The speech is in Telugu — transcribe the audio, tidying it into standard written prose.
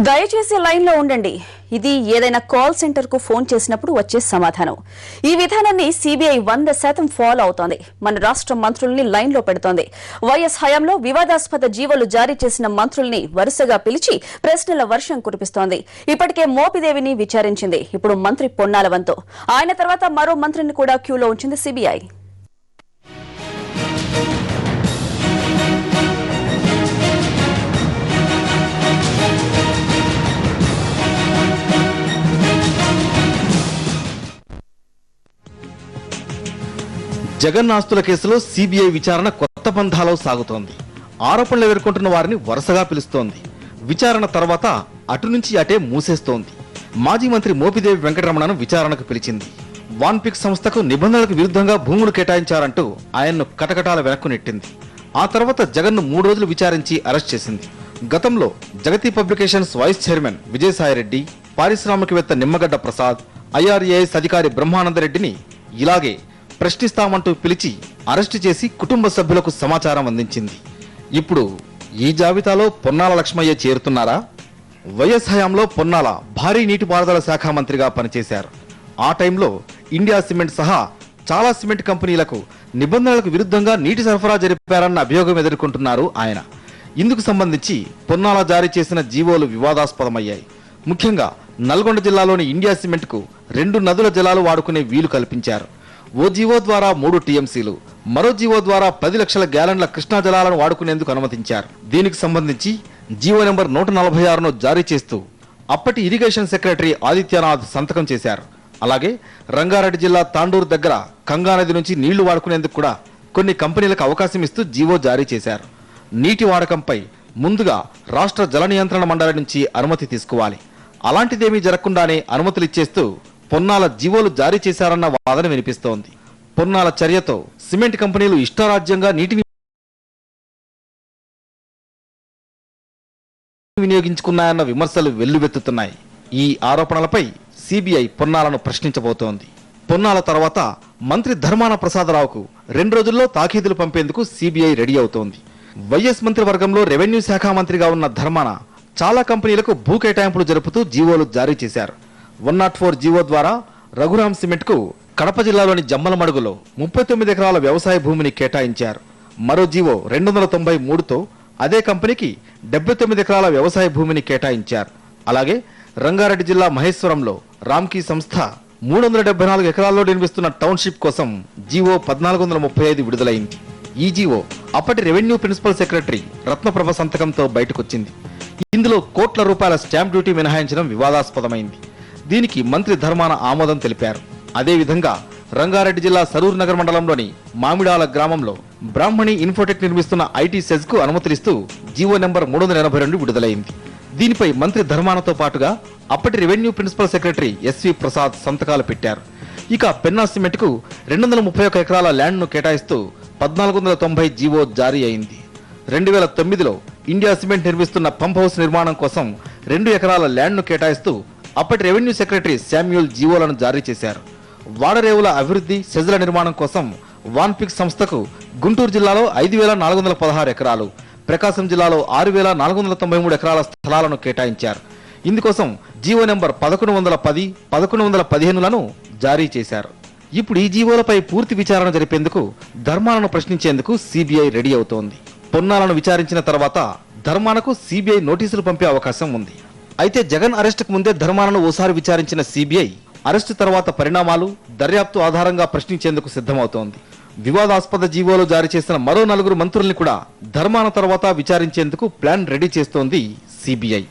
దయచేసి లైన్ లో ఉండండి. ఇది ఏదైనా కాల్ సెంటర్ కు ఫోన్ చేసినప్పుడు వచ్చే సమాధానం. ఈ విధానాన్ని సిబిఐ 100% ఫాలో అవుతోంది. మన రాష్ట్ర మంత్రుల్ని లైన్ లో పెడుతోంది. వైఎస్ హయాంలో వివాదాస్పద జీవోలు జారీ చేసిన మంత్రుల్ని వరుసగా పిలిచి ప్రశ్నల వర్షం కురిపిస్తోంది. ఇప్పటికే మోపిదేవిని విచారించింది. ఇప్పుడు మంత్రి పొన్నాల వంతు. ఆయన తర్వాత మరో మంత్రిని కూడా క్యూలో ఉంచింది సిబిఐ. జగన్ ఆస్తుల కేసులో సిబిఐ విచారణ కొత్త పంథాలో సాగుతోంది. ఆరోపణలు ఎదుర్కొంటున్న వారిని వరుసగా పిలుస్తోంది. విచారణ తర్వాత అటు నుంచి అటే మూసేస్తోంది. మాజీ మంత్రి మోపిదేవి వెంకటరమణను విచారణకు పిలిచింది. వాన్పిక్ సంస్థకు నిబంధనలకు విరుద్ధంగా భూములు కేటాయించారంటూ ఆయన్ను కటకటాల వెనక్కు నెట్టింది. ఆ తర్వాత జగన్ను 3 రోజులు విచారించి అరెస్ట్ చేసింది. గతంలో జగతి పబ్లికేషన్స్ వైస్ చైర్మన్ విజయసాయిరెడ్డి, పారిశ్రామికవేత్త నిమ్మగడ్డ ప్రసాద్, ఐఆర్ఏఎస్ అధికారి బ్రహ్మానందరెడ్డిని ఇలాగే ప్రశ్నిస్తామంటూ పిలిచి అరెస్టు చేసి కుటుంబ సభ్యులకు సమాచారం అందించింది. ఇప్పుడు ఈ జాబితాలో పొన్నాల లక్ష్మయ్య చేరుతున్నారా? వైఎస్ హయాంలో పొన్నాల భారీ నీటిపారుదల శాఖ మంత్రిగా పనిచేశారు. ఆ టైంలో ఇండియా సిమెంట్ సహా చాలా సిమెంట్ కంపెనీలకు నిబంధనలకు విరుద్ధంగా నీటి సరఫరా జరిపారన్న అభియోగం ఎదుర్కొంటున్నారు ఆయన. ఇందుకు సంబంధించి పొన్నాల జారీ చేసిన జీవోలు వివాదాస్పదమయ్యాయి. ముఖ్యంగా నల్గొండ జిల్లాలోని ఇండియా సిమెంట్ కు 2 నదుల జలాలు వాడుకునే వీలు కల్పించారు. ఓ జీవో ద్వారా 3 టీఎంసీలు, మరో జీవో ద్వారా 10 లక్షల గ్యాలన్ల కృష్ణా జలాలను వాడుకునేందుకు అనుమతించారు. దీనికి సంబంధించి జీవో నెంబర్ 146ను జారీ చేస్తూ అప్పటి ఇరిగేషన్ సెక్రటరీ ఆదిత్యనాథ్ సంతకం చేశారు. అలాగే రంగారెడ్డి జిల్లా తాండూరు దగ్గర గంగానది నుంచి నీళ్లు వాడుకునేందుకు కూడా కొన్ని కంపెనీలకు అవకాశం ఇస్తూ జీవో జారీ చేశారు. నీటి వాడకంపై ముందుగా రాష్ట్ర జల నియంత్రణ మండలి నుంచి అనుమతి తీసుకోవాలి. అలాంటిదేమీ జరగకుండానే అనుమతులు ఇచ్చేస్తూ పొన్నాల జీవోలు జారీ చేశారన్న వాదన వినిపిస్తోంది. పొన్నాల చర్యతో సిమెంట్ కంపెనీలు ఇష్టారాజ్యంగా నీటిని వినియోగించుకున్నాయన్న విమర్శలు వెల్లువెత్తుతున్నాయి. ఈ ఆరోపణలపై సిబిఐ పొన్నాలను ప్రశ్నించబోతోంది. పొన్నాల తర్వాత మంత్రి ధర్మాన ప్రసాదరావుకు 2 రోజుల్లో తాకీదులు పంపేందుకు సిబిఐ రెడీ అవుతోంది. వైఎస్ మంత్రివర్గంలో రెవెన్యూ శాఖ మంత్రిగా ఉన్న ధర్మాన చాలా కంపెనీలకు భూ కేటాయింపులు జరుపుతూ జీవోలు జారీ చేశారు. 104 జీవో ద్వారా రఘురామ్ సిమెంట్ కు కడప జిల్లాలోని జమ్మలమడుగులో 39 ఎకరాల వ్యవసాయ భూమిని కేటాయించారు. మరో జీవో 293తో అదే కంపెనీకి 79 ఎకరాల వ్యవసాయ భూమిని కేటాయించారు. అలాగే రంగారెడ్డి జిల్లా మహేశ్వరంలో రామ్కీ సంస్థ 374 ఎకరాల్లో నిర్మిస్తున్న టౌన్షిప్ కోసం జీవో 1435 విడుదలైంది. ఈ జీవో అప్పటి రెవెన్యూ ప్రిన్సిపల్ సెక్రటరీ రత్నప్రభ సంతకంతో బయటకొచ్చింది. ఇందులో కోట్ల రూపాయల స్టాంప్ డ్యూటీ మినహాయించడం వివాదాస్పదమైంది. దీనికి మంత్రి ధర్మాన ఆమోదం తెలిపారు. అదేవిధంగా రంగారెడ్డి జిల్లా సరూర్ నగర్ మండలంలోని మామిడాల గ్రామంలో బ్రాహ్మణి ఇన్ఫోటెక్ నిర్మిస్తున్న ఐటీ సెజ్ కు అనుమతులిస్తూ జీవో నెంబర్ 382 విడుదలైంది. దీనిపై మంత్రి ధర్మానతో పాటుగా అప్పటి revenue principal secretary S V Prasad సంతకాలు పెట్టారు. ఇక పెన్నా సిమెంట్ కు 231 ఎకరాల ల్యాండ్ ను కేటాయిస్తూ 1490 జీవో జారీ అయింది. 2009లో ఇండియా సిమెంట్ నిర్మిస్తున్న పంప్ హౌస్ నిర్మాణం కోసం 2 ఎకరాల ల్యాండ్ ను కేటాయిస్తూ అప్పటి రెవెన్యూ సెక్రటరీ శామ్యూల్ జీవోలను జారీ చేశారు. వాడరేవుల అభివృద్ధి, సెజ్ల నిర్మాణం కోసం వాన్పిక్ సంస్థకు గుంటూరు జిల్లాలో 5416 ఎకరాలు, ప్రకాశం జిల్లాలో 6493 ఎకరాల స్థలాలను కేటాయించారు. ఇందుకోసం జీవో నెంబర్ 1110, 1115లను జారీ చేశారు. ఇప్పుడు ఈ జీవోలపై పూర్తి విచారణ జరిపేందుకు ధర్మాలను ప్రశ్నించేందుకు సిబిఐ రెడీ అవుతోంది. పొన్నాలను విచారించిన తర్వాత ధర్మానకు సిబిఐ నోటీసులు పంపే అవకాశం ఉంది. అయితే జగన్ అరెస్టుకు ముందే ధర్మాలను ఓసారి విచారించిన సిబిఐ అరెస్టు తర్వాత పరిణామాలు, దర్యాప్తు ఆధారంగా ప్రశ్నించేందుకు సిద్ధమవుతోంది. వివాదాస్పద జీవోలు జారీ చేసిన మరో 4 మంత్రుల్ని కూడా ధర్మాన తర్వాత విచారించేందుకు ప్లాన్ రెడీ చేస్తోంది సిబిఐ.